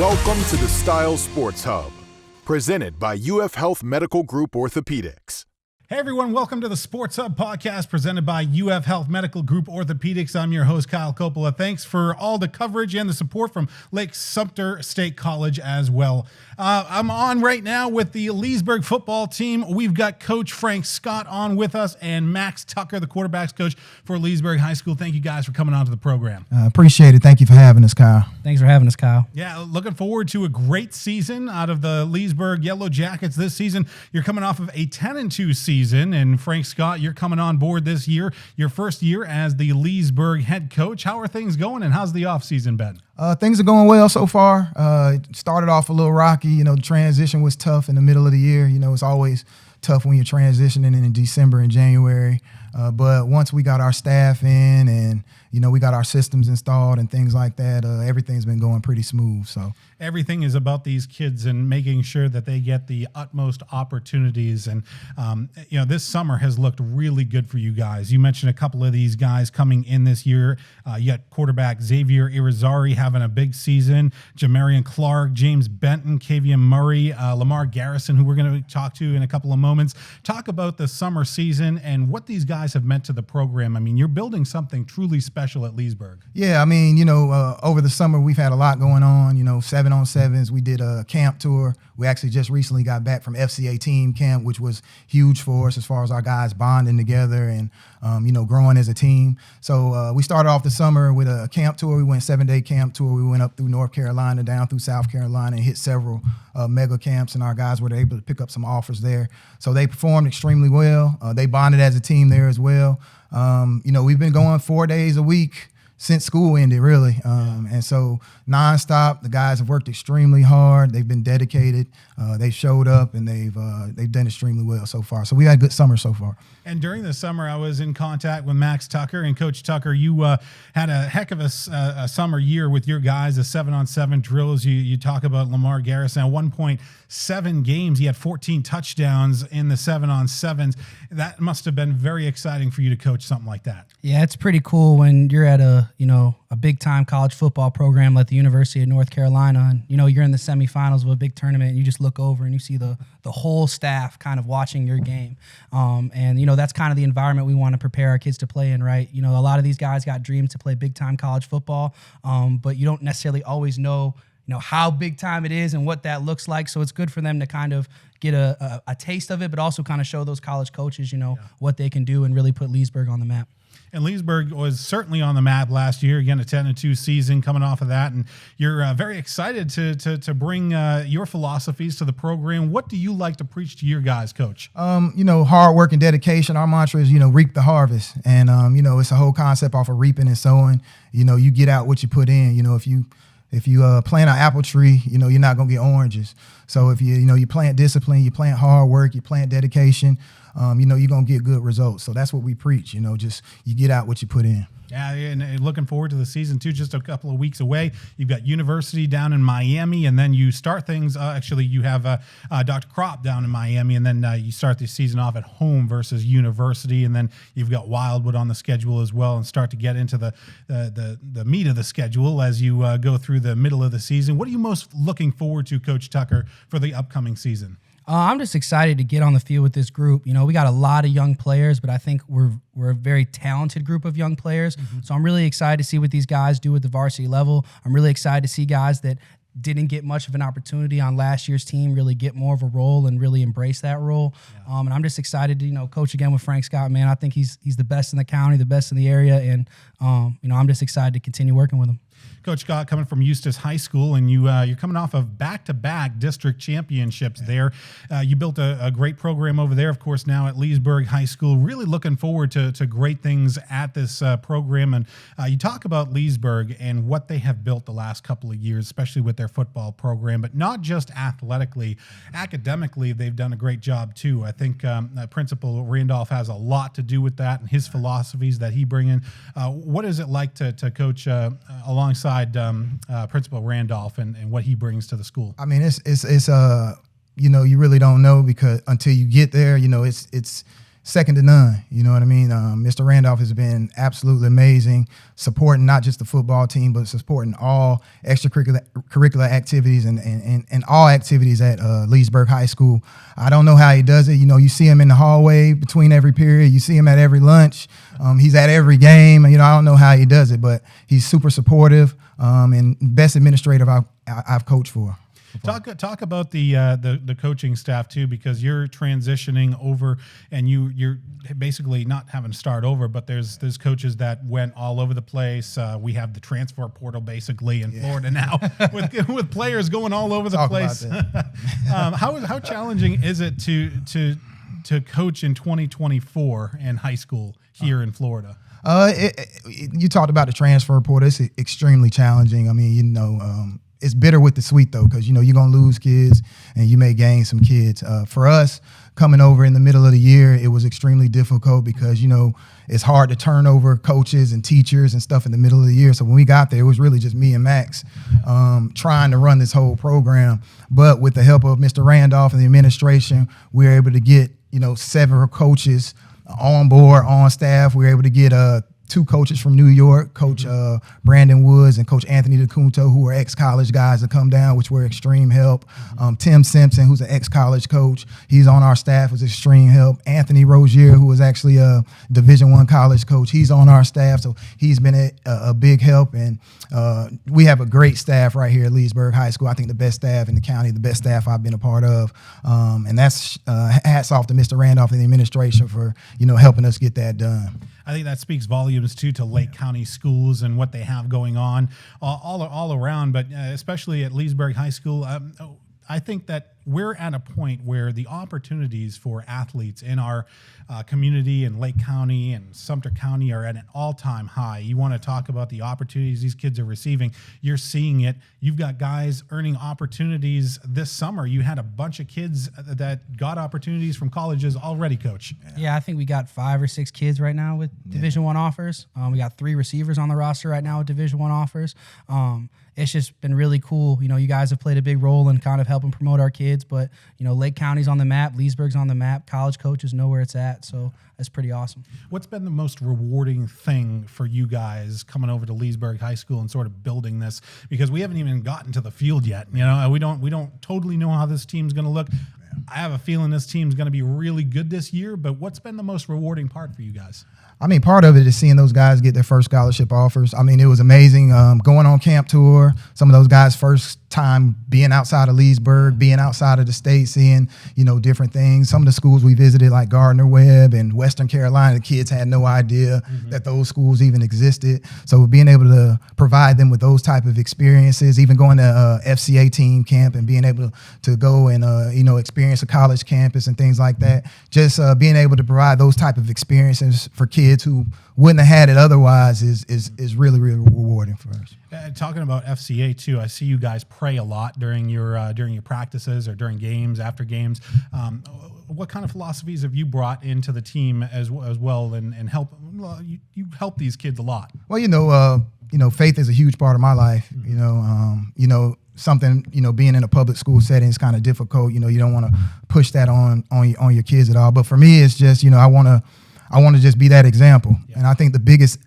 Welcome to the Style Sports Hub, presented by UF Health Medical Group Orthopaedics. Hey everyone, welcome to the Sports Hub podcast presented by UF Health Medical Group Orthopaedics. I'm your host, Kyle Coppola. Thanks for all the coverage and the support from Lake Sumter State College as well. I'm on right now with the Leesburg football team. We've got Coach Frank Scott on with us and Max Tucker, the quarterbacks coach for Leesburg High School. Thank you guys for coming on to the program. Appreciate it. Thank you for having us, Kyle. Thanks for having us, Kyle. Yeah, looking forward to a great season out of the Leesburg Yellow Jackets this season. You're coming off of a 10-2 season. And Frank Scott, you're coming on board this year, your first year as the Leesburg head coach. How are things going and how's the offseason been? Things are going well so far. It started off a little rocky. The transition was tough in the middle of the year. It's always tough when you're transitioning in December and January. But once we got our staff in and, we got our systems installed and things like that, everything's been going pretty smooth. So everything is about these kids and making sure that they get the utmost opportunities. And, this summer has looked really good for you guys. You mentioned a couple of these guys coming in this year. You got quarterback Xavier Irizarry having a big season, Jamarian Clark, James Benton, Xavier Murray, Lamar Garrison, who we're going to talk to in a couple of moments. Talk about the summer season and what these guys have meant to the program. I mean, you're building something truly special at Leesburg. Yeah, over the summer we've had a lot going on, 7-on-7s. We did a camp tour. We actually just recently got back from FCA team camp, which was huge for us as far as our guys bonding together and, growing as a team. So we started off the summer with a camp tour. We went 7-day camp tour. We went up through North Carolina, down through South Carolina, and hit several mega camps, and our guys were able to pick up some offers there. So they performed extremely well. They bonded as a team there as well. We've been going 4 days a week since school ended, really. And so nonstop, the guys have worked extremely hard. They've been dedicated. They've showed up, and they've done extremely well so far. So we had a good summer so far. And during the summer, I was in contact with Max Tucker. And Coach Tucker, you had a heck of a summer year with your guys, the 7-on-7 drills. You talk about Lamar Garrison. At one point, 7 games, he had 14 touchdowns in the 7-on-7s. That must have been very exciting for you to coach something like that. Yeah, it's pretty cool when you're at a big-time college football program like the University of North Carolina, and, you're in the semifinals of a big tournament, and you just look over and you see the whole staff kind of watching your game. And, that's kind of the environment we want to prepare our kids to play in, right? A lot of these guys got dreams to play big-time college football, but you don't necessarily always know how big time it is and what that looks like. So it's good for them to kind of get a taste of it, but also kind of show those college coaches, what they can do and really put Leesburg on the map. And Leesburg was certainly on the map last year, again, a 10-2 season coming off of that. And you're very excited to bring your philosophies to the program. What do you like to preach to your guys, Coach? Hard work and dedication. Our mantra is, reap the harvest. And, it's a whole concept off of reaping and sowing. You get out what you put in. If you plant an apple tree, you're not going to get oranges. So if you plant discipline, you plant hard work, you plant dedication, you're going to get good results. So that's what we preach, just you get out what you put in. Yeah, and looking forward to the season, too, just a couple of weeks away. You've got University down in Miami, and then you start things. Actually, you have Dr. Kropp down in Miami, and then you start the season off at home versus University, and then you've got Wildwood on the schedule as well, and start to get into the meat of the schedule as you go through the middle of the season. What are you most looking forward to, Coach Tucker, for the upcoming season? I'm just excited to get on the field with this group. We got a lot of young players, but I think we're a very talented group of young players. Mm-hmm. So I'm really excited to see what these guys do at the varsity level. I'm really excited to see guys that didn't get much of an opportunity on last year's team really get more of a role and really embrace that role. Yeah. And I'm just excited to, coach again with Frank Scott, man. I think he's the best in the county, the best in the area. And, I'm just excited to continue working with him. Coach Scott, coming from Eustis High School, and you're coming off of back-to-back district championships there. You built a great program over there, of course, now at Leesburg High School. Really looking forward to great things at this program. And you talk about Leesburg and what they have built the last couple of years, especially with their football program, but not just athletically. Academically, they've done a great job, too. I think Principal Randolph has a lot to do with that and his philosophies that he brings in. What is it like to coach alongside Principal Randolph and what he brings to the school? I mean, it's you really don't know because until you get there, it's second to none. You know what I mean? Mr. Randolph has been absolutely amazing, supporting not just the football team, but supporting all extracurricular activities and all activities at Leesburg High School. I don't know how he does it. You know, you see him in the hallway between every period. You see him at every lunch. He's at every game. You know, I don't know how he does it, but he's super supportive and best administrator I've coached for. Talk about the coaching staff too, because you're transitioning over, and you're basically not having to start over. But there's coaches that went all over the place. We have the transfer portal basically in Florida now, with players going all over the place. How challenging is it to coach in 2024 in high school here in Florida? You talked about the transfer portal. It's extremely challenging. I mean, you know. It's bitter with the sweet, though, because, you know, you're going to lose kids and you may gain some kids. For us, coming over in the middle of the year, it was extremely difficult because, you know, it's hard to turn over coaches and teachers and stuff in the middle of the year. So when we got there, it was really just me and Max trying to run this whole program. But with the help of Mr. Randolph and the administration, we were able to get, you know, several coaches on board, on staff. We were able to get 2 coaches from New York, Coach Brandon Woods and Coach Anthony DeCunto, who are ex-college guys that come down, which were extreme help. Tim Simpson, who's an ex-college coach, he's on our staff, was extreme help. Anthony Rozier, who was actually a Division I college coach, he's on our staff, so he's been a big help. And we have a great staff right here at Leesburg High School. I think the best staff in the county, the best staff I've been a part of. And that's hats off to Mr. Randolph and the administration for, you know, helping us get that done. I think that speaks volumes too to Lake County schools and what they have going on all around, but especially at Leesburg High School. I think that we're at a point where the opportunities for athletes in our community in Lake County and Sumter County are at an all-time high. You want to talk about the opportunities these kids are receiving. You're seeing it. You've got guys earning opportunities this summer. You had a bunch of kids that got opportunities from colleges already, Coach. Yeah, I think we got 5 or 6 kids right now with Division I offers. We got 3 receivers on the roster right now with Division I offers. It's just been really cool. You know, you guys have played a big role in kind of helping promote our kids, but, you know, Lake County's on the map, Leesburg's on the map, college coaches know where it's at, so that's pretty awesome. What's been the most rewarding thing for you guys coming over to Leesburg High School and sort of building this? Because we haven't even gotten to the field yet. You know, we don't totally know how this team's going to look. I have a feeling this team's going to be really good this year, but what's been the most rewarding part for you guys? I mean, part of it is seeing those guys get their first scholarship offers. I mean, it was amazing going on camp tour, some of those guys' first time being outside of Leesburg, being outside of the state, seeing, you know, different things. Some of the schools we visited, like Gardner-Webb and Western Carolina, the kids had no idea that those schools even existed. So being able to provide them with those type of experiences, even going to FCA team camp and being able to go and, you know, experience a college campus and things like that, just being able to provide those type of experiences for kids who wouldn't have had it otherwise is really, really rewarding for us. Talking about FCA too, I see you guys pray a lot during your practices or during games, after games. What kind of philosophies have you brought into the team as well, and help? Well, you help these kids a lot. Well, you know, faith is a huge part of my life. You know, something, you know, being in a public school setting is kind of difficult. You know, you don't want to push that on your kids at all. But for me, it's just, you know, I want to just be that example. Yeah. And I think the biggest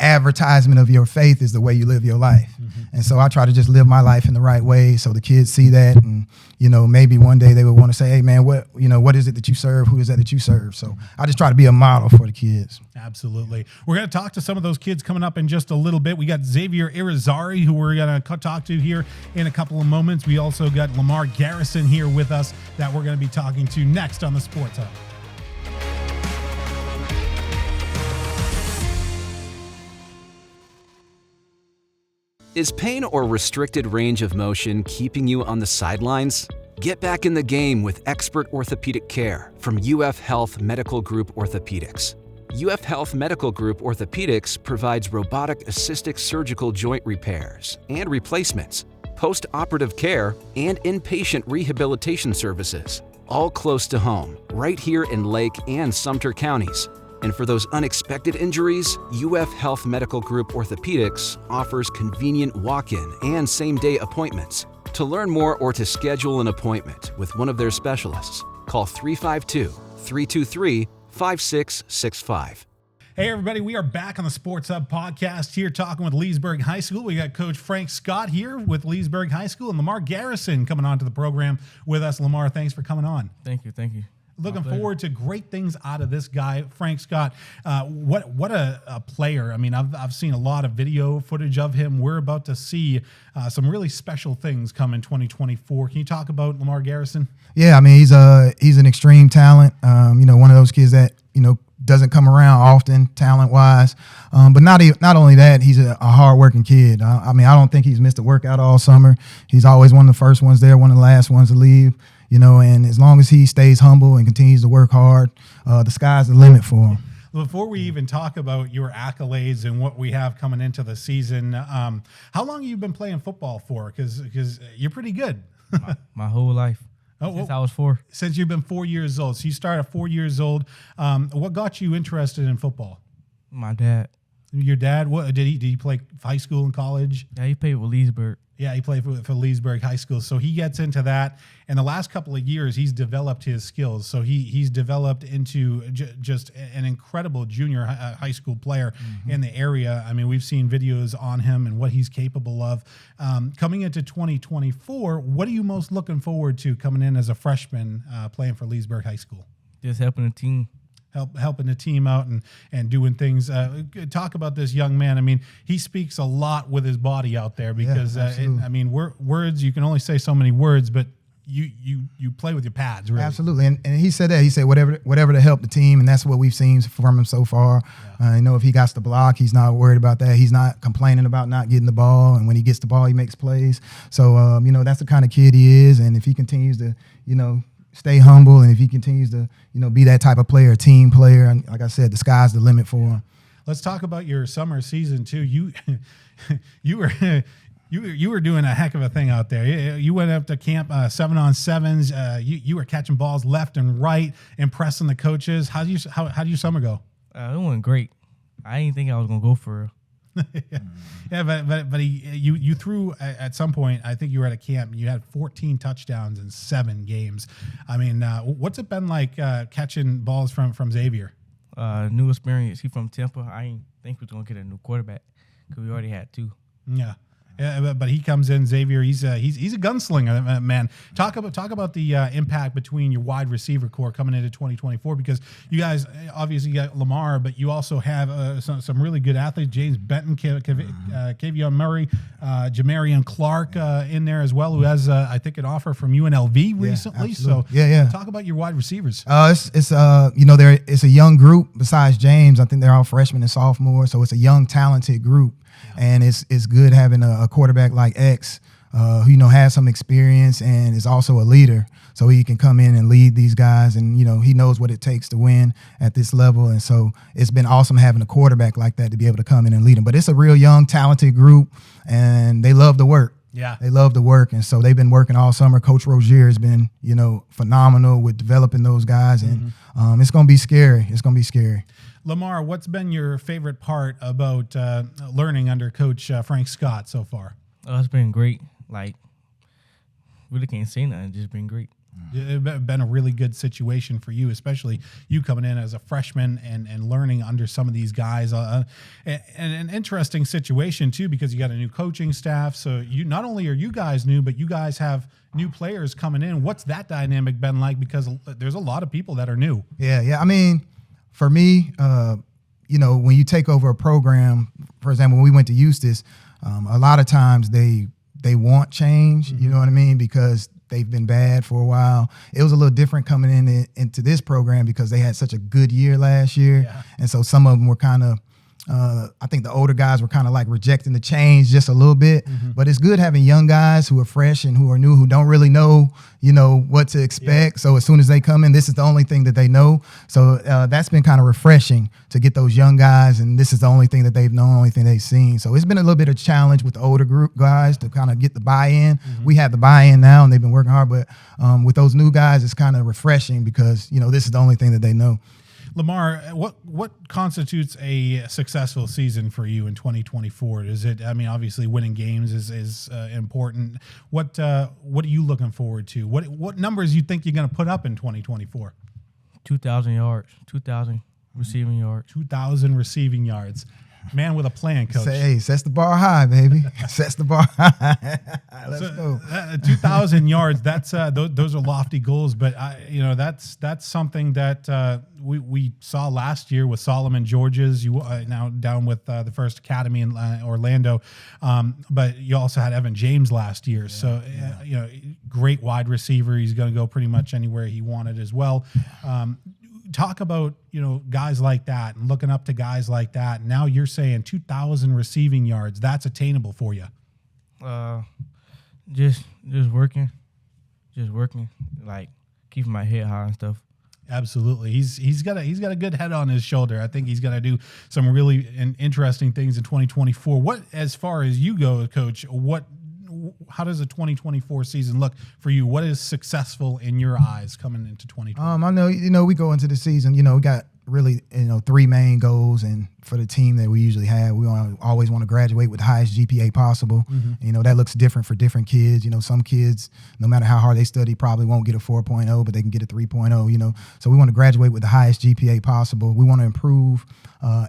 advertisement of your faith is the way you live your life. And so I try to just live my life in the right way so the kids see that, and, you know, maybe one day they would want to say, hey man, what is it that you serve? Who is that you serve? So I just try to be a model for the kids. Absolutely. We're going to talk to some of those kids coming up in just a little bit. We got Xavier Irizarry, who we're going to talk to here in a couple of moments. We also got Lamar Garrison here with us that we're going to be talking to next on the Sports Hub. Is pain or restricted range of motion keeping you on the sidelines? Get back in the game with expert orthopedic care from UF Health Medical Group Orthopaedics. UF Health Medical Group Orthopaedics provides robotic-assisted surgical joint repairs and replacements, post-operative care, and inpatient rehabilitation services, all close to home, right here in Lake and Sumter counties. And for those unexpected injuries, UF Health Medical Group Orthopaedics offers convenient walk-in and same-day appointments. To learn more or to schedule an appointment with one of their specialists, call 352-323 5665. Hey, everybody, we are back on the Sports Hub podcast here talking with Leesburg High School. We got Coach Frank Scott here with Leesburg High School and Lamar Garrison coming on to the program with us. Lamar, thanks for coming on. Thank you. Looking forward to great things out of this guy, Frank Scott. What a player. I mean, I've seen a lot of video footage of him. We're about to see some really special things come in 2024. Can you talk about Lamar Garrison? Yeah, I mean, he's an extreme talent. One of those kids that, doesn't come around often talent-wise. But not only that, he's a hard-working kid. I don't think he's missed a workout all summer. He's always one of the first ones there, one of the last ones to leave. And as long as he stays humble and continues to work hard, the sky's the limit for him. Before we even talk about your accolades and what we have coming into the season, how long have you been playing football for? Because you're pretty good. My whole life. Since I was 4. Since you've been 4 years old. So you started at 4 years old. What got you interested in football? My dad. Your dad? What did he play high school and college? Yeah, he played with Leesburg. Yeah, he played for Leesburg High School. So he gets into that. And the last couple of years, he's developed his skills. So he's developed into just an incredible junior high school player in the area. I mean, we've seen videos on him and what he's capable of. Coming into 2024, what are you most looking forward to coming in as a freshman playing for Leesburg High School? Just helping the team. Helping the team out and doing things. Talk about this young man. I mean, he speaks a lot with his body out there because, words, you can only say so many words, but you play with your pads, really. Absolutely. And he said that. He said whatever to help the team, and that's what we've seen from him so far. Yeah. If he got the block, he's not worried about that. He's not complaining about not getting the ball, and when he gets the ball, he makes plays. So, that's the kind of kid he is, and if he continues to, stay humble, and if he continues to, be that type of player, team player, and like I said, the sky's the limit for him. Let's talk about your summer season too. You were doing a heck of a thing out there. You went up to camp 7-on-7s. You were catching balls left and right, impressing the coaches. How did your summer go? It went great. I didn't think I was gonna go for real. Yeah, but you threw at some point. I think you were at a camp. You had 14 touchdowns in 7 games. I mean, what's it been like catching balls from Xavier? New experience. He from Tampa. I didn't think we was gonna get a new quarterback because we already had 2. Yeah. Yeah, but he comes in, Xavier. He's a gunslinger, man. Talk about the impact between your wide receiver core coming into 2024, because you guys obviously got Lamar, but you also have some really good athletes. James Benton, Xavier Murray, Jamarian Clark in there as well, who has I think an offer from UNLV recently. So talk about your wide receivers. It's a young group. Besides James, I think they're all freshmen and sophomores. So it's a young, talented group. And it's good having a quarterback like X, who has some experience and is also a leader, so he can come in and lead these guys, and he knows what it takes to win at this level. And so it's been awesome having a quarterback like that to be able to come in and lead them. But it's a real young, talented group, and they love to work. Yeah, they love to work, and so they've been working all summer. Coach Rozier has been phenomenal with developing those guys, and it's going to be scary. It's going to be scary. Lamar, what's been your favorite part about learning under Coach Frank Scott so far? It's been great. Like, really can't say nothing. It's just been great. It's been a really good situation for you, especially you coming in as a freshman and learning under some of these guys. And an interesting situation, too, because you got a new coaching staff. So you not only are you guys new, but you guys have new players coming in. What's that dynamic been like? Because there's a lot of people that are new. Yeah. I mean, for me, when you take over a program, for example, when we went to Eustis, a lot of times they want change, you know what I mean, because they've been bad for a while. It was a little different coming into this program because they had such a good year last year. Yeah. And so some of them were kind of, I think the older guys were kind of like rejecting the change just a little bit. But it's good having young guys who are fresh and who are new, who don't really know, what to expect. Yeah. So as soon as they come in, this is the only thing that they know. So that's been kind of refreshing to get those young guys, and this is the only thing that they've known, only thing they've seen. So it's been a little bit of a challenge with the older group guys to kind of get the buy-in. We have the buy-in now, and they've been working hard. But with those new guys, it's kind of refreshing because, this is the only thing that they know. Lamar, what constitutes a successful season for you in 2024? Is it? I mean, obviously, winning games is important. What are you looking forward to? What numbers you think you're going to put up in 2024? 2,000 yards, 2,000 receiving yards. 2,000 receiving yards. Man with a plan, Coach. Hey, sets the bar high, baby. Sets the bar high. Let's go. 2,000 yards. That's those are lofty goals, but that's something that we saw last year with Solomon Georges. You now down with the First Academy in Orlando, but you also had Evan James last year. Great wide receiver. He's going to go pretty much anywhere he wanted as well. Talk about, guys like that and looking up to guys like that. Now you're saying 2,000 receiving yards. That's attainable for you. Just working, like keeping my head high and stuff. Absolutely. He's got a good head on his shoulder. I think he's going to do some really interesting things in 2024. What, as far as you go, Coach, how does a 2024 season look for you? What is successful in your eyes coming into 2024? I know, we go into the season, we got really, 3 main goals, and for the team that we usually have, we always want to graduate with the highest GPA possible. Mm-hmm. That looks different for different kids. Some kids, no matter how hard they study, probably won't get a 4.0, but they can get a 3.0, So we want to graduate with the highest GPA possible. We want to improve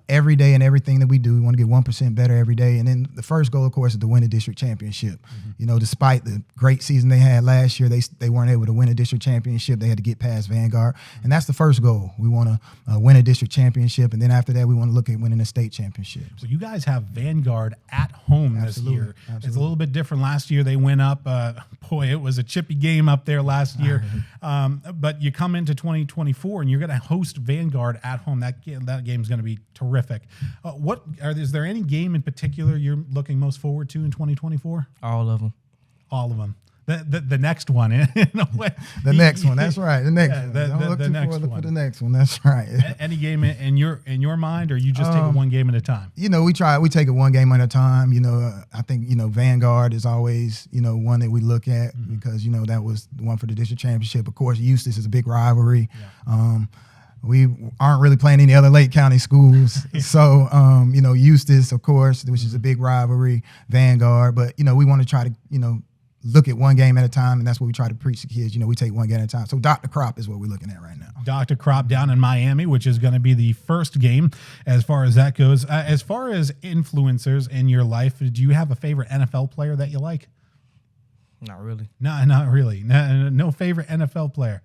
every day in everything that we do. We want to get 1% better every day. And then the first goal, of course, is to win a district championship. Mm-hmm. Despite the great season they had last year, they weren't able to win a district championship. They had to get past Vanguard. And that's the first goal. We want to win a district championship. And then after that, we want to look at winning a state championship. So you guys have Vanguard at home this year. Absolutely. It's a little bit different. Last year they went up. It was a chippy game up there last year. But you come into 2024 and you're going to host Vanguard at home. That game is going to be terrific. Is there any game in particular you're looking most forward to in 2024? All of them. All of them. The next one, in a way. The next one, that's right. The next one. Don't look too forward for the next one. That's right. Any game in your mind, or you just take it one game at a time? We take it one game at a time. I think Vanguard is always one that we look at because that was the one for the district championship. Of course, Eustis is a big rivalry. Yeah. We aren't really playing any other Lake County schools. So, Eustis, of course, which is a big rivalry, Vanguard. But, we want to try to, look at one game at a time, and that's what we try to preach to kids. We take one game at a time. So Dr. Crop is what we're looking at right now. Dr. Crop down in Miami, which is going to be the first game as far as that goes. As far as influencers in your life, do you have a favorite NFL player that you like? Not really. No, not really. No favorite NFL player.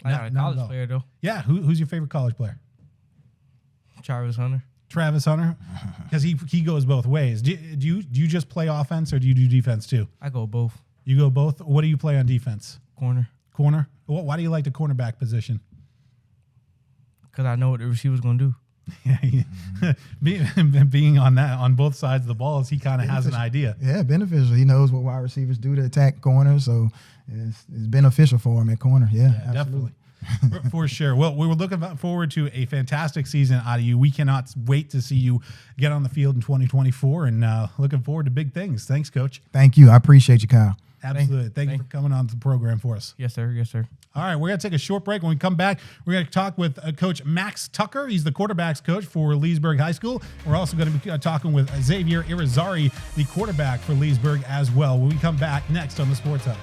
I got a college player, though. Yeah, who's your favorite college player? Travis Hunter. Because he goes both ways. Do you just play offense, or do you do defense too? I go both. You go both? What do you play on defense? Corner. Why do you like the cornerback position? Because I know what the receiver's going to do. Being on both sides of the ball, he kind of has an idea. Yeah, beneficial. He knows what wide receivers do to attack corners, so it's beneficial for him at corner. Yeah, definitely. For sure. Well, we were looking forward to a fantastic season out of you. We cannot wait to see you get on the field in 2024, and looking forward to big things. Thanks, Coach. Thank you. I appreciate you, Kyle. Absolutely. Thank you for coming on the program for us. Yes, sir. All right, we're going to take a short break. When we come back, we're going to talk with Coach Max Tucker. He's the quarterbacks coach for Leesburg High School. We're also going to be talking with Xavier Irizarry, the quarterback for Leesburg as well. When we come back next on the Sports Hub.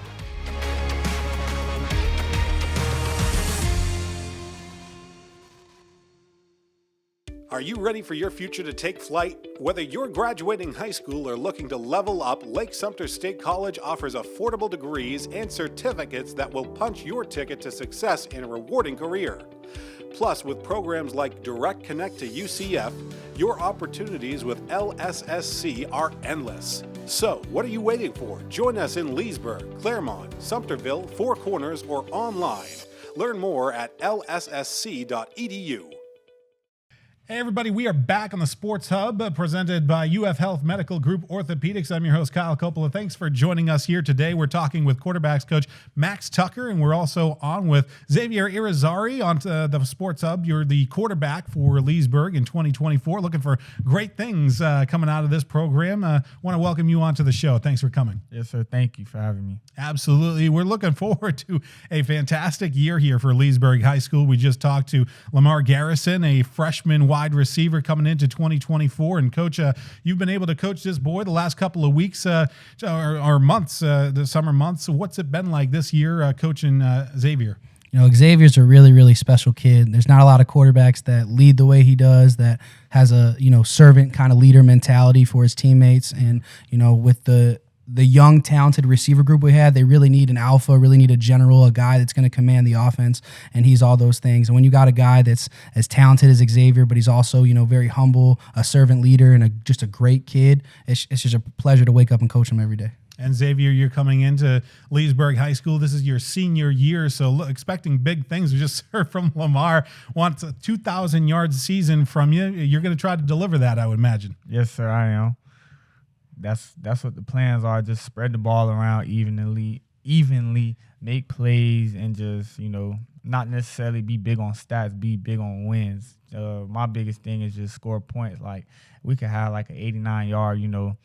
Are you ready for your future to take flight? Whether you're graduating high school or looking to level up, Lake Sumter State College offers affordable degrees and certificates that will punch your ticket to success in a rewarding career. Plus, with programs like Direct Connect to UCF, your opportunities with LSSC are endless. So, what are you waiting for? Join us in Leesburg, Claremont, Sumterville, Four Corners, or online. Learn more at lssc.edu. Hey everybody, we are back on the Sports Hub, presented by UF Health Medical Group Orthopaedics. I'm your host, Kyle Coppola. Thanks for joining us here today. We're talking with quarterbacks coach Max Tucker, and we're also on with Xavier Irizarry on the Sports Hub. You're the quarterback for Leesburg in 2024. Looking for great things coming out of this program. Want to welcome you onto the show. Thanks for coming. Yes, sir. Thank you for having me. Absolutely. We're looking forward to a fantastic year here for Leesburg High School. We just talked to Lamar Garrison, a freshman wide receiver coming into 2024. And Coach, you've been able to coach this boy the last couple of weeks or months, the summer months. What's it been like this year coaching Xavier? You know, Xavier's a really, really special kid. There's not a lot of quarterbacks that lead the way he does, that has a, you know, servant kind of leader mentality for his teammates. And, you know, with the young, talented receiver group we had, they really need an alpha, really need a general, a guy that's going to command the offense, and he's all those things. And when you got a guy that's as talented as Xavier, but he's also, you know, very humble, a servant leader, and just a great kid, it's just a pleasure to wake up and coach him every day. And Xavier, you're coming into Leesburg High School. This is your senior year, so expecting big things. We just heard from Lamar wants a 2,000 yards season from you. You're going to try to deliver that, I would imagine. Yes, sir, I am. That's what the plans are. Just spread the ball around evenly, make plays, and just, you know, not necessarily be big on stats, be big on wins. My biggest thing is just score points. Like, we could have like an 89-yard, you know,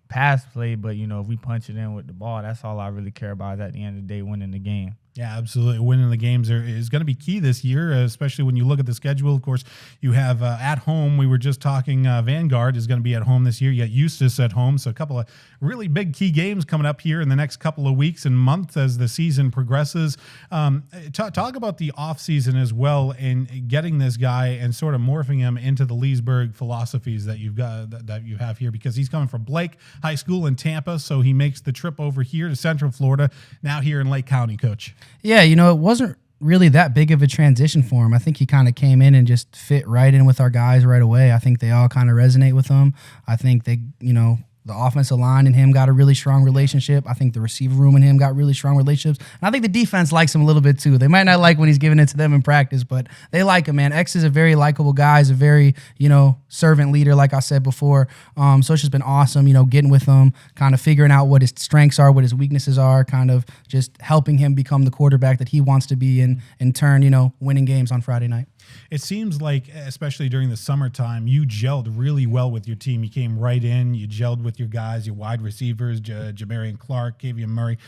pass play, but, you know, if we punch it in with the ball, that's all I really care about is at the end of the day winning the game. Yeah, absolutely. Winning the games is going to be key this year, especially when you look at the schedule. Of course, you have at home. We were just talking Vanguard is going to be at home this year. You got Eustis at home. So a couple of really big key games coming up here in the next couple of weeks and months as the season progresses. Talk about the offseason as well and getting this guy and sort of morphing him into the Leesburg philosophies that you've got that you have here, because he's coming from Blake High School in Tampa. So he makes the trip over here to Central Florida, now here in Lake County, Coach. Yeah, you know, it wasn't really that big of a transition for him. I think he kind of came in and just fit right in with our guys right away. I think they all kind of resonate with him. I think they, you know, the offensive line and him got a really strong relationship. I think the receiver room and him got really strong relationships. And I think the defense likes him a little bit too. They might not like when he's giving it to them in practice, but they like him, man. X is a very likable guy. He's a very, you know, servant leader, like I said before. So it's just been awesome, you know, getting with him, kind of figuring out what his strengths are, what his weaknesses are, kind of just helping him become the quarterback that he wants to be, and in turn, you know, winning games on Friday night. It seems like, especially during the summertime, you gelled really well with your team. You came right in. You gelled with your guys, your wide receivers, Jamarian Clark, Xavier Murray,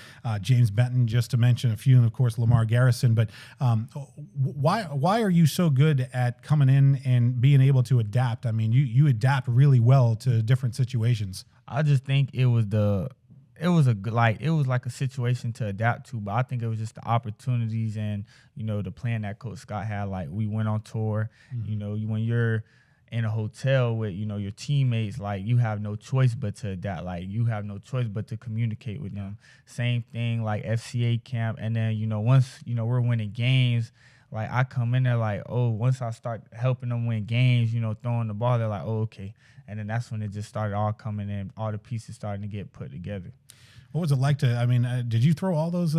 James Benton, just to mention a few, and, of course, Lamar Garrison. But why are you so good at coming in and being able to adapt? I mean, you adapt really well to different situations. I just think it was like a situation to adapt to, but I think it was just the opportunities and, you know, the plan that Coach Scott had. Like, we went on tour. You know, when you're in a hotel with, you know, your teammates, like, you have no choice but to adapt. Like, you have no choice but to communicate with them. Same thing like FCA camp. And then, you know, once, you know, we're winning games, like, I come in there like, oh, once I start helping them win games, you know, throwing the ball, they're like, oh, okay. And then that's when it just started all coming in, all the pieces starting to get put together. What was it like to? I mean, did you throw all those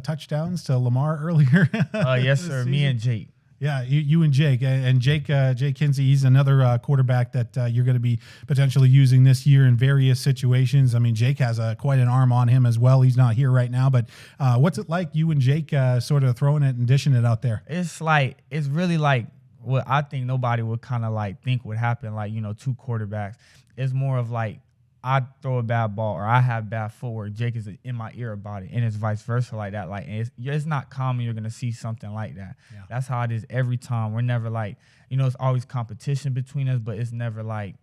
touchdowns to Lamar earlier? Yes, sir. Me and Jake. Yeah, you and Jake. And Jake Kinsey, he's another quarterback that you're going to be potentially using this year in various situations. I mean, Jake has quite an arm on him as well. He's not here right now, but what's it like, you and Jake sort of throwing it and dishing it out there? It's really like what I think nobody would kind of like think would happen, like, you know, two quarterbacks. It's more of like, I throw a bad ball or I have bad footwork, Jake is in my ear about it, and it's vice versa like that. Like, it's not common you're going to see something like that. Yeah. That's how it is every time. We're never like, you know, it's always competition between us, but it's never like,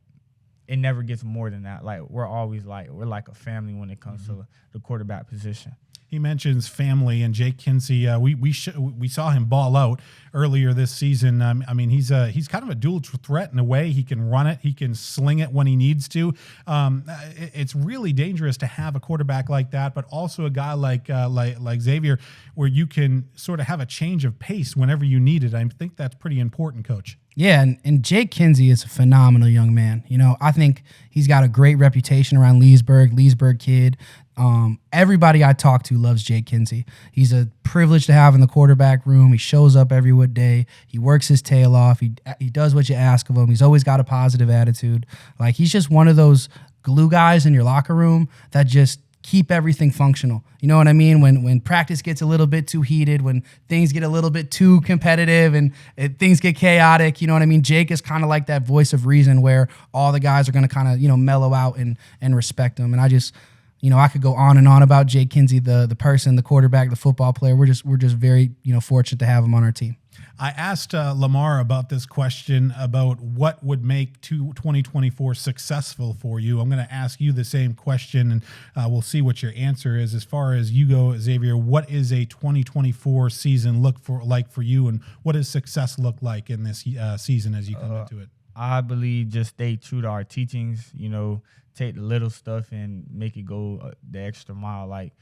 it never gets more than that. Like, we're always like, we're like a family when it comes to the quarterback position. He mentions family, and Jake Kinsey. We saw him ball out earlier this season. I mean, he's kind of a dual threat in a way. He can run it, he can sling it when he needs to. It's really dangerous to have a quarterback like that, but also a guy like Xavier, where you can sort of have a change of pace whenever you need it. I think that's pretty important, Coach. Yeah, and Jake Kinsey is a phenomenal young man. You know, I think he's got a great reputation around Leesburg kid. Everybody I talk to loves Jake Kinsey. He's a privilege to have in the quarterback room. He shows up every day. He works his tail off. He does what you ask of him. He's always got a positive attitude. Like, he's just one of those glue guys in your locker room that just keep everything functional. You know what I mean? When practice gets a little bit too heated, when things get a little bit too competitive and things get chaotic, you know what I mean? Jake is kind of like that voice of reason where all the guys are going to kind of, you know, mellow out and respect him. And I could go on and on about Jake Kinsey, the person, the quarterback, the football player. We're just very, fortunate to have him on our team. I asked Lamar about this question about what would make 2024 successful for you. I'm going to ask you the same question, and we'll see what your answer is. As far as you go, Xavier, what is a 2024 season like for you, and what does success look like in this season as you come into it? I believe just stay true to our teachings, take the little stuff and make it go the extra mile. Like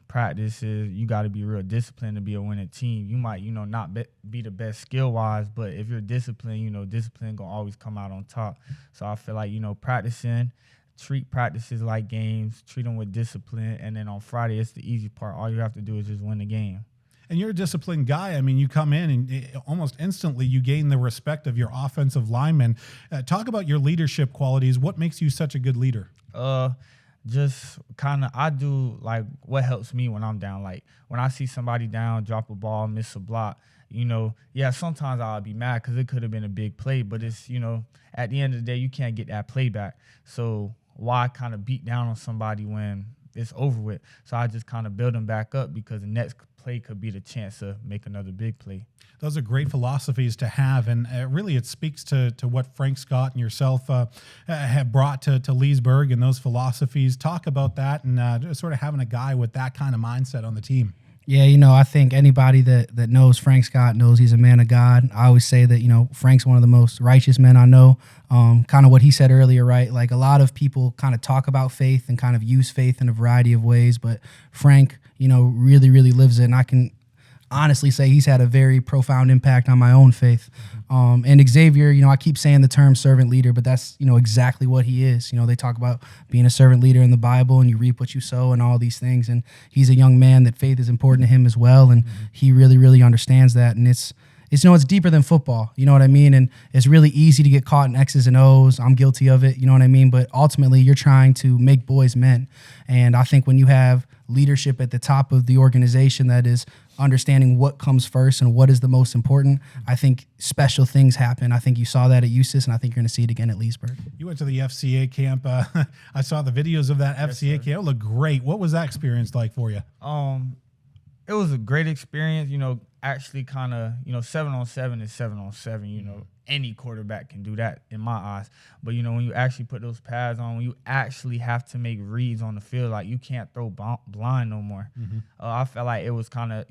practices, you got to be real disciplined to be a winning team. You might, not be the best skill-wise, but if you're disciplined, discipline going to always come out on top. So I feel like, practicing, treat practices like games, treat them with discipline, and then on Friday, it's the easy part. All you have to do is just win the game. And you're a disciplined guy. I mean, you come in and almost instantly you gain the respect of your offensive linemen. Talk about your leadership qualities. What makes you such a good leader? Just kind of, I do like what helps me when I'm down. Like when I see somebody down, drop a ball, miss a block, sometimes I'll be mad because it could have been a big play, but it's, at the end of the day, you can't get that play back. So why kind of beat down on somebody when it's over with? So I just kind of build them back up because the next play could be the chance to make another big play. Those are great philosophies to have, and really it speaks to what Frank Scott and yourself have brought to Leesburg and those philosophies. Talk about that and just sort of having a guy with that kind of mindset on the team. Yeah, I think anybody that knows Frank Scott knows he's a man of God. I always say that, Frank's one of the most righteous men I know. Kind of what he said earlier, right? Like a lot of people kind of talk about faith and kind of use faith in a variety of ways, but Frank, really, really lives it. And I can honestly say he's had a very profound impact on my own faith. And Xavier, I keep saying the term servant leader, but that's, exactly what he is. They talk about being a servant leader in the Bible and you reap what you sow and all these things. And he's a young man that faith is important to him as well. And he really, really understands that. And it's deeper than football. You know what I mean? And it's really easy to get caught in X's and O's. I'm guilty of it. You know what I mean? But ultimately you're trying to make boys men. And I think when you have leadership at the top of the organization that is understanding what comes first and what is the most important, I think special things happen. I think you saw that at USIS, and I think you're going to see it again at Leesburg. You went to the FCA camp. I saw the videos of that FCA camp. It looked great. What was that experience like for you? It was a great experience. Actually kind of, 7-on-7 is 7-on-7. Any quarterback can do that in my eyes. But, when you actually put those pads on, when you actually have to make reads on the field, like you can't throw blind no more. I felt like it was kind of,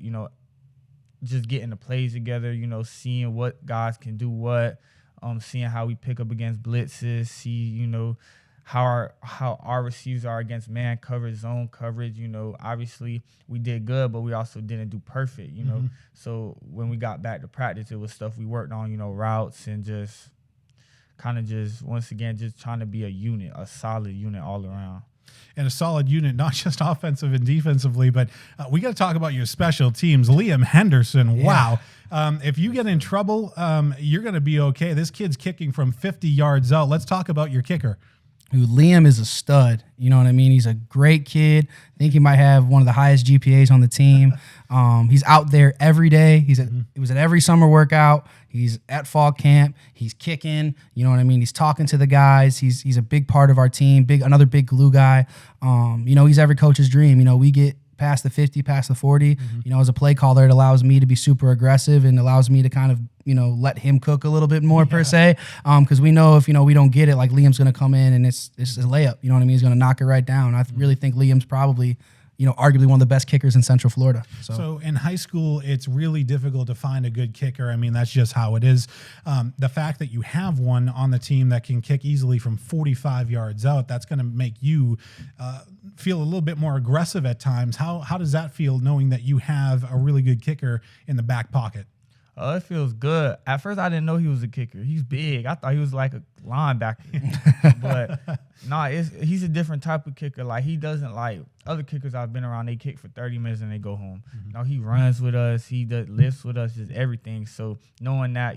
just getting the plays together, seeing what guys can do what, seeing how we pick up against blitzes, see, how our receivers are against man coverage, zone coverage. Obviously we did good, but we also didn't do perfect, So when we got back to practice, it was stuff we worked on, routes and just kind of just, once again, just trying to be a unit, a solid unit all around. And a solid unit, not just offensive and defensively, but we got to talk about your special teams. Liam Henderson, wow. If you get in trouble, you're going to be okay. This kid's kicking from 50 yards out. Let's talk about your kicker. Liam is a stud. You know what I mean? He's a great kid. I think he might have one of the highest GPAs on the team. He's out there every day. He was at every summer workout. He's at fall camp. He's kicking. You know what I mean? He's talking to the guys. He's a big part of our team. Another big glue guy. He's every coach's dream. We get past the 50, past the 40. As a play caller, it allows me to be super aggressive and allows me to kind of, let him cook a little bit more per se. Because we know if, we don't get it, like Liam's going to come in and it's a layup. You know what I mean? He's going to knock it right down. I really think Liam's probably, arguably one of the best kickers in Central Florida. So in high school, it's really difficult to find a good kicker. I mean, that's just how it is. The fact that you have one on the team that can kick easily from 45 yards out, that's going to make you feel a little bit more aggressive at times. How does that feel knowing that you have a really good kicker in the back pocket? It feels good. At first, I didn't know he was a kicker. He's big. I thought he was like a linebacker. But he's a different type of kicker. Like, he doesn't like other kickers I've been around. They kick for 30 minutes and they go home. No, he runs with us. He lifts with us, just everything. So knowing that,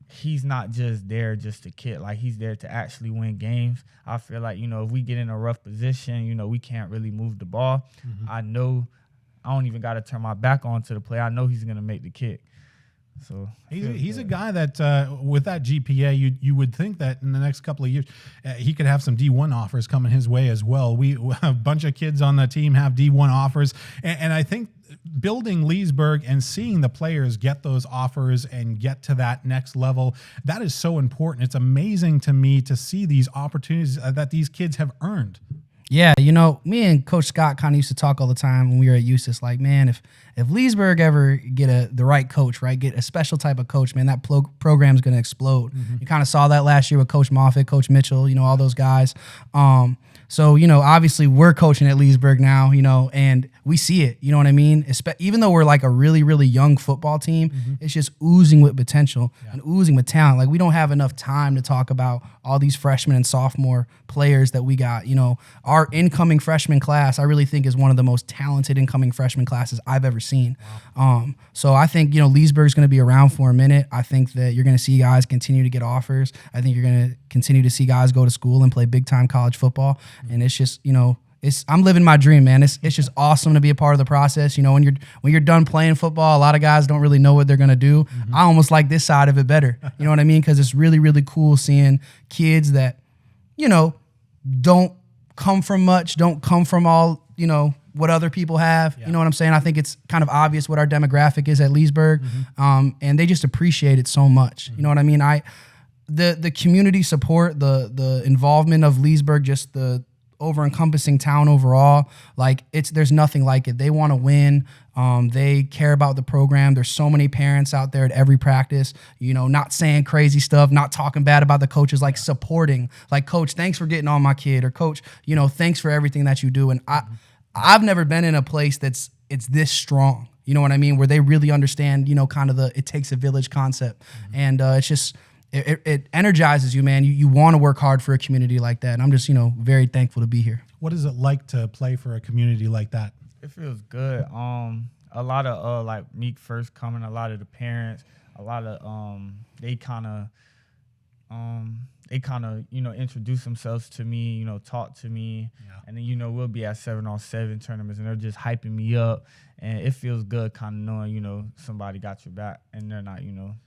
he's not just there just to kick. Like, he's there to actually win games. I feel like, if we get in a rough position, we can't really move the ball. I know I don't even got to turn my back onto the play. I know he's going to make the kick. So he's a guy that with that GPA, you would think that in the next couple of years he could have some D1 offers coming his way as well. We a bunch of kids on the team have D1 offers, and I think building Leesburg and seeing the players get those offers and get to that next level, that is so important. It's amazing to me to see these opportunities that these kids have earned. Yeah, me and Coach Scott kind of used to talk all the time when we were at Eustis, like, man, if Leesburg ever get the right coach, right, get a special type of coach, man, that program's going to explode. Mm-hmm. You kind of saw that last year with Coach Moffitt, Coach Mitchell, all those guys. So, obviously we're coaching at Leesburg now, and we see it, you know what I mean? Even though we're like a really, really young football team, it's just oozing with potential and oozing with talent. Like, we don't have enough time to talk about all these freshmen and sophomore players that we got. Our incoming freshman class, I really think, is one of the most talented incoming freshman classes I've ever seen. Wow. So I think, Leesburg's going to be around for a minute. I think that you're going to see guys continue to get offers. I think you're going to continue to see guys go to school and play big-time college football. And it's just, I'm living my dream, man. It's just awesome to be a part of the process. When you're done playing football, a lot of guys don't really know what they're gonna do. Mm-hmm. I almost like this side of it better. You know what I mean? Because it's really, really cool seeing kids that, don't come from much, don't come from all, what other people have. Yeah. You know what I'm saying? I think it's kind of obvious what our demographic is at Leesburg, and they just appreciate it so much. You know what I mean? The community support, the involvement of Leesburg, just the over-encompassing town overall, like there's nothing like it. They want to win. They care about the program. There's so many parents out there at every practice, not saying crazy stuff, not talking bad about the coaches, like supporting, like, Coach, thanks for getting on my kid, or Coach, thanks for everything that you do. And I've never been in a place it's this strong. You know what I mean? Where they really understand, kind of it takes a village concept. And it's just, it energizes you, man. You want to work hard for a community like that. And I'm just, very thankful to be here. What is it like to play for a community like that? It feels good. A lot of like me first coming, a lot of the parents, a lot of they kind of introduce themselves to me, talk to me, and then we'll be at 7-on-7 tournaments, and they're just hyping me up, and it feels good kind of knowing somebody got your back and they're not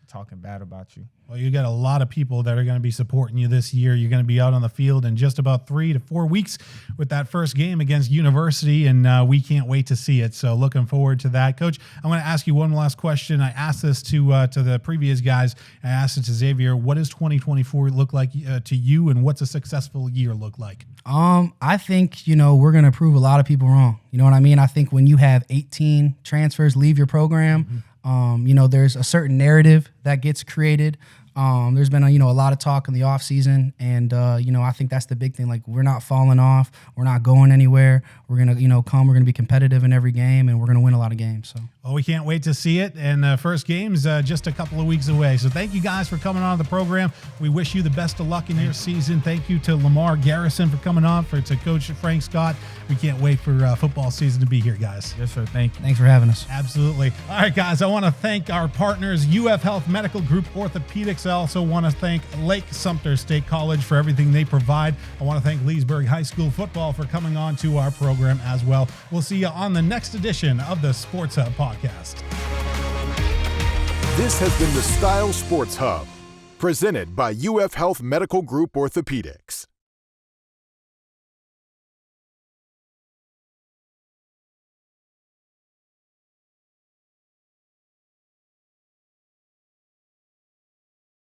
talking bad about you. Well, you got a lot of people that are going to be supporting you this year. You're going to be out on the field in just about 3 to 4 weeks with that first game against University, and we can't wait to see it. So looking forward to that. Coach, I'm going to ask you one last question. I asked this to the previous guys. I asked it to Xavier. What does 2024 look like to you, and what's a successful year look like? I think, we're going to prove a lot of people wrong. You know what I mean? I think when you have 18 transfers leave your program, there's a certain narrative that gets created. There's been a lot of talk in the off season, and I think that's the big thing. Like, we're not falling off, we're not going anywhere. We're gonna we're gonna be competitive in every game, and we're gonna win a lot of games. So, well, we can't wait to see it. And the first game's just a couple of weeks away. So thank you guys for coming on the program. We wish you the best of luck in your season. Thank you to Lamar, Garrison for coming on, to Coach Frank Scott. We can't wait for football season to be here, guys. Yes, sir. Thank you. Thanks for having us. Absolutely. All right, guys. I want to thank our partners, UF Health Medical Group Orthopaedics. I also want to thank Lake Sumter State College for everything they provide. I want to thank Leesburg High School football for coming on to our program as well. We'll see you on the next edition of the Sports Hub podcast. This has been the Style Sports Hub, presented by UF Health Medical Group Orthopaedics.